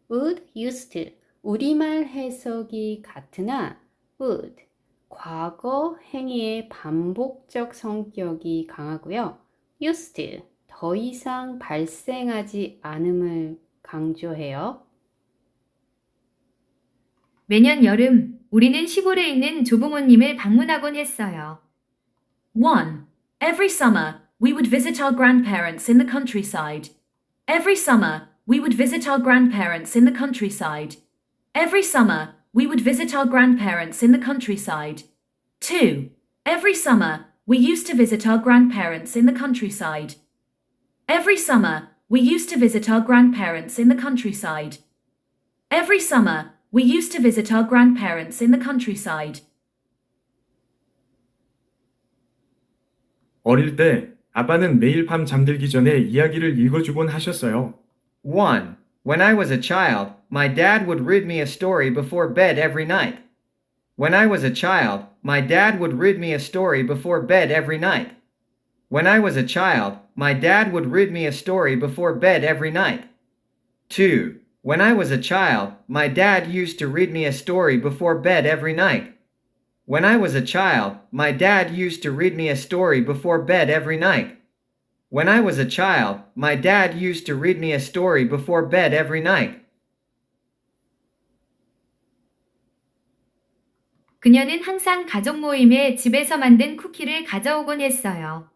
would, used, 우리말 해석이 같으나 would, 과거 행위의 반복적 성격이 강하고요. used, 더 이상 발생하지 않음을 강조해요. 매년 여름 우리는 시골에 있는 조부모님을 방문하곤 했어요. 1. Every summer, we would visit our grandparents in the countryside. Every summer, we would visit our grandparents in the countryside. Every summer, we would visit our grandparents in the countryside. 2. Every summer, we used to visit our grandparents in the countryside. Every summer, we used to visit our grandparents in the countryside. Every summer, we used to visit our grandparents in the countryside. 어릴 때 아빠는 매일 밤 잠들기 전에 이야기를 읽어주곤 하셨어요. 1. When I was a child, my dad would read me a story before bed every night. When I was a child, my dad would read me a story before bed every night. When I was a child, my dad would read me a story before bed every night. 2. When I was a child, my dad used to read me a story before bed every night. When I was a child, my dad used to read me a story before bed every night. When I was a child, my dad used to read me a story before bed every night. 그녀는 항상 가족 모임에 집에서 만든 쿠키를 가져오곤 했어요.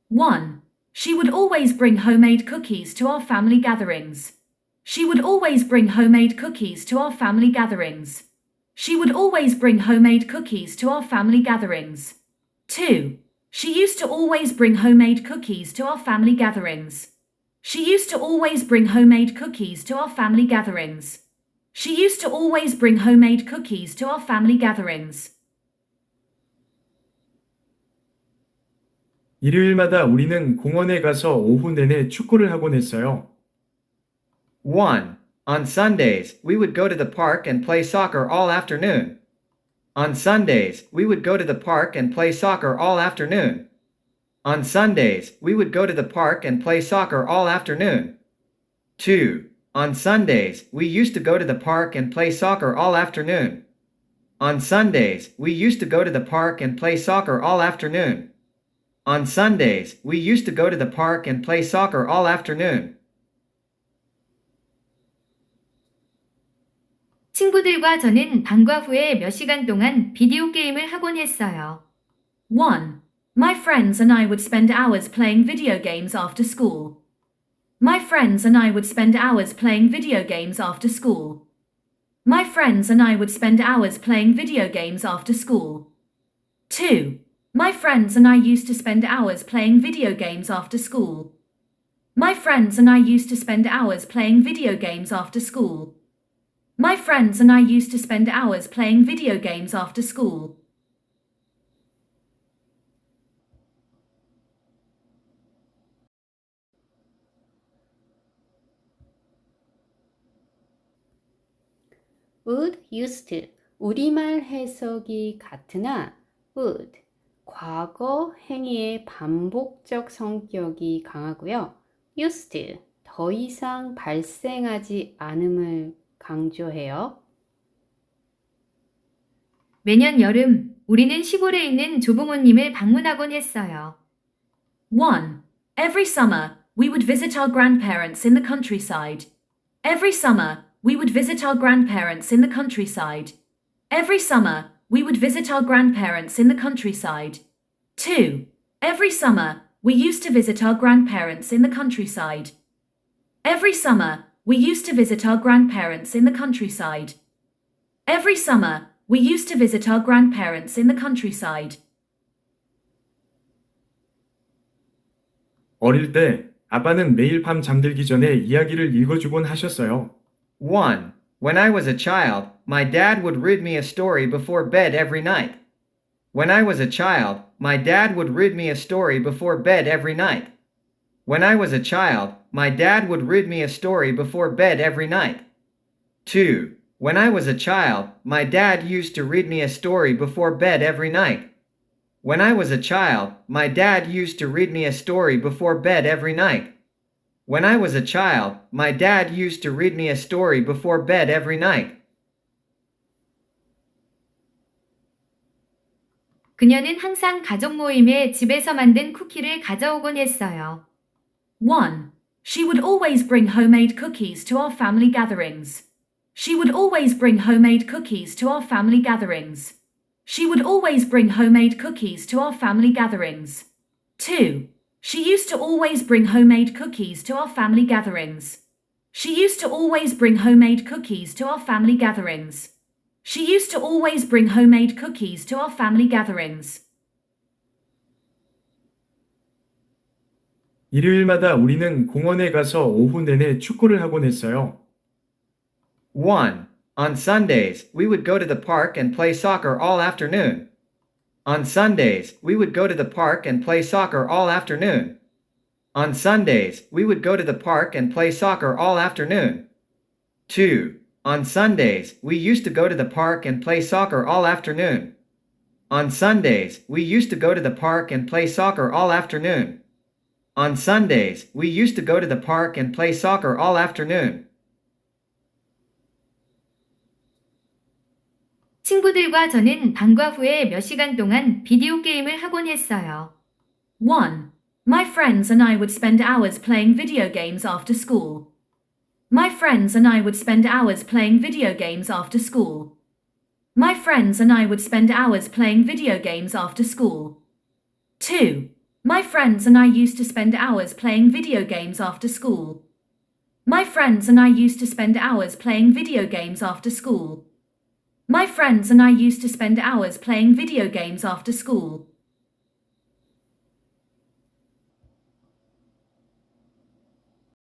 1. She would always bring homemade cookies to our family gatherings. She would always bring homemade cookies to our family gatherings. She would always bring homemade cookies to our family gatherings. 2. She used to always bring homemade cookies to our family gatherings. She used to always bring homemade cookies to our family gatherings. She used to always bring homemade cookies to our family gatherings. 일요일마다 우리는 공원에 가서 오후 내내 축구를 하곤 했어요. 1. On Sundays, we would go to the park and play soccer all afternoon. On Sundays, we would go to the park and play soccer all afternoon. On Sundays, we would go to the park and play soccer all afternoon. 2. On Sundays, we used to go to the park and play soccer all afternoon. On Sundays, we used to go to the park and play soccer all afternoon. On Sundays, we used to go to the park and play soccer all afternoon. 친구들과 저는 방과 후에 몇 시간 동안 비디오 게임을 하곤 했어요. 1. My friends and I would spend hours playing video games after school. My friends and I would spend hours playing video games after school. My friends and I would spend hours playing video games after school. 2. My friends and I used to spend hours playing video games after school. My friends and I used to spend hours playing video games after school. My friends and I used to spend hours playing video games after school. would, used, 우리말 해석이 같으나 would, 과거 행위의 반복적 성격이 강하고요. used, 더 이상 발생하지 않음을 강조해요. 매년 여름 우리는 시골에 있는 조부모님을 방문하곤 했어요. 1. Every summer, we would visit our grandparents in the countryside. Every summer, we would visit our grandparents in the countryside. Every summer, we would visit our grandparents in the countryside. 2. Every summer, we used to visit our grandparents in the countryside. Every summer, we used to visit our grandparents in the countryside. Every summer, we used to visit our grandparents in the countryside. 어릴 때 아빠는 매일 밤 잠들기 전에 이야기를 읽어주곤 하셨어요. 1. When I was a child, my dad would read me a story before bed every night. When I was a child, my dad would read me a story before bed every night. When I was a child, my dad would read me a story before bed every night. 2. When I was a child, my dad used to read me a story before bed every night. When I was a child, my dad used to read me a story before bed every night. When I was a child, my dad used to read me a story before bed every night. 그녀는 항상 가족 모임에 집에서 만든 쿠키를 가져오곤 했어요. 1. She would always bring homemade cookies to our family gatherings. She would always bring homemade cookies to our family gatherings. She would always bring homemade cookies to our family gatherings. 2. She used to always bring homemade cookies to our family gatherings. She used to always bring homemade cookies to our family gatherings. She used to always bring homemade cookies to our family gatherings. 일요일마다 우리는 공원에 가서 오후 내내 축구를 하곤 했어요. 1. On Sundays, we would go to the park and play soccer all afternoon. On Sundays, we would go to the park and play soccer all afternoon. On Sundays, we would go to the park and play soccer all afternoon. 2. On Sundays, we used to go to the park and play soccer all afternoon. On Sundays, we used to go to the park and play soccer all afternoon. On Sundays, we used to go to the park and play soccer all afternoon. 친구들과 저는 방과 후에 몇 시간 동안 비디오 게임을 하곤 했어요. 1. My friends and I would spend hours playing video games after school. My friends and I would spend hours playing video games after school. My friends and I would spend hours playing video games after school. 2. My friends and I used to spend hours playing video games after school. My friends and I used to spend hours playing video games after school. My friends and I used to spend hours playing video games after school.